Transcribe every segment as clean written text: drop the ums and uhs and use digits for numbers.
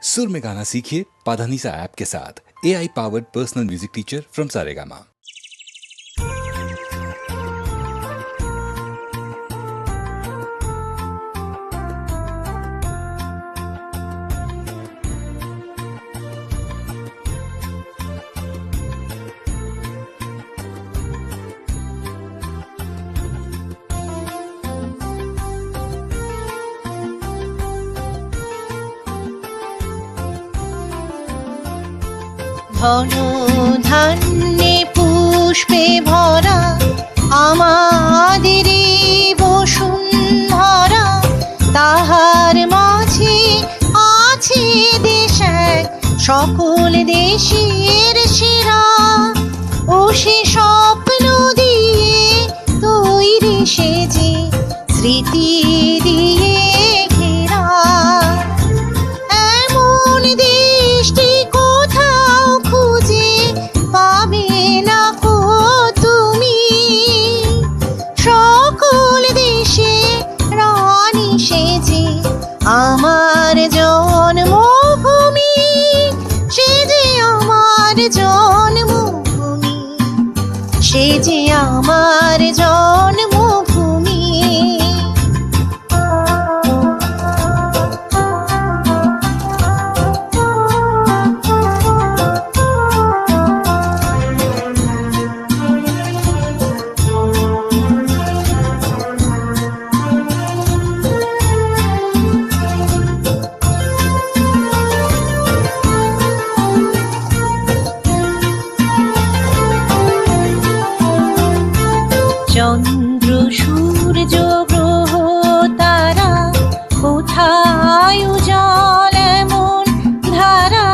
सुर में गाना सीखिए पाधानीसा ऐप के साथ। AI powered personal music teacher from Saregama. ঘন ধান্যে পুষ্পে ভরা আমাদের বসুন্ধরা, তাহার মাঝে আছে দেশ এক সকল দেশের সেরা। ও সে স্বপ্ন দিয়ে তৈরি সেজে স্মৃতি দিয়ে ঘেরা, এমন দেশটি কোথাও খুঁজে পাবে না কো তুমি। সকল দেশে রানী সেজে আমার জন্মভূমি, সেজে আমার জন্মভূমি, সেজে আমার জন্মভূমি। চন্দ্র সূর্য গ্রহ তারা কোথায় উজাল এমন ধারা,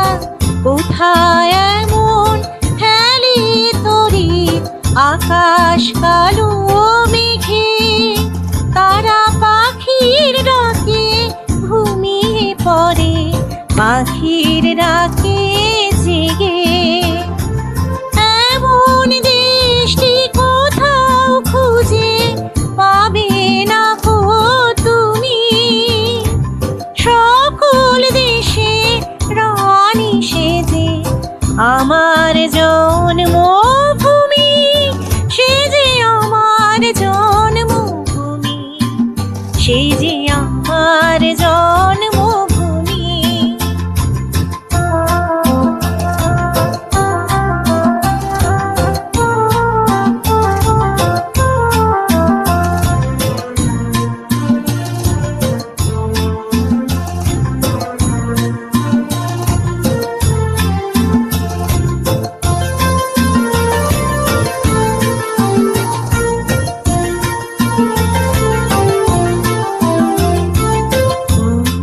কোথায় এমন হেলি তরি আকাশ কালো মেঘে। তারা পাখির ডাকে ঘুমিয়ে পড়ে, পাখির ডাকে জেগে। এমন দেশটি কোথাও খুঁজে পাবে না কো তুমি। সকল দেশে রানী সেজে আমার জন্মভূমি, সেজে আমার জন্মভূমি, সেজে আমার জন্মভূমি।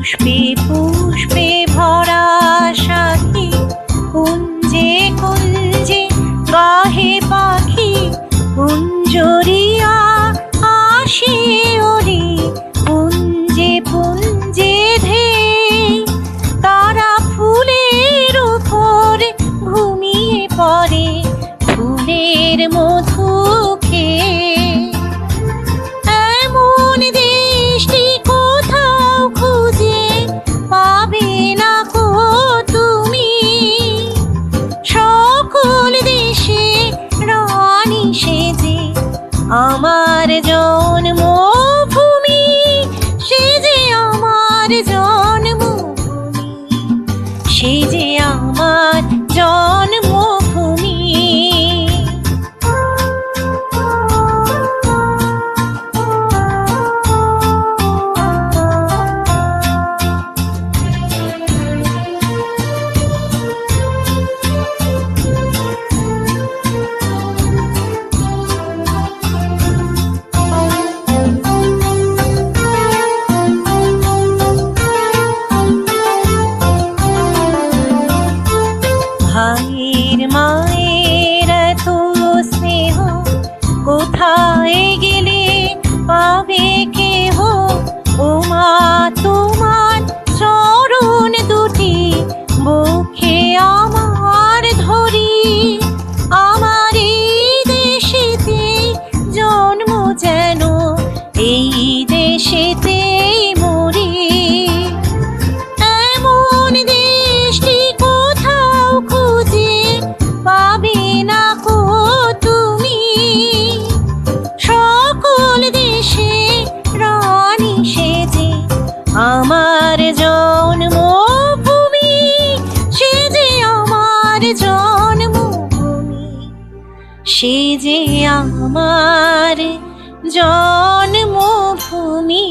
পুষ্পে পুষ্পে ভরা সাথী, কুঞ্জে কুঞ্জে গাহে পাখি। কুঞ্জরিয়া আসে ওরে পুঞ্জে পুঞ্জে ধেয়ে, তারা ফুলের উপর ঘুমিয়ে পড়ে ফুলের মধু খেয়ে। এমন দেশটি কোথাও খুঁজে পাবে না কো তুমি। সকল দেশে রানী সেজে আমার জন্মভূমি, সেজে আমার জন্মভূমি, সেজে আমার জন্মভূমি। ভাই সে যে আমার জন্মভূমি।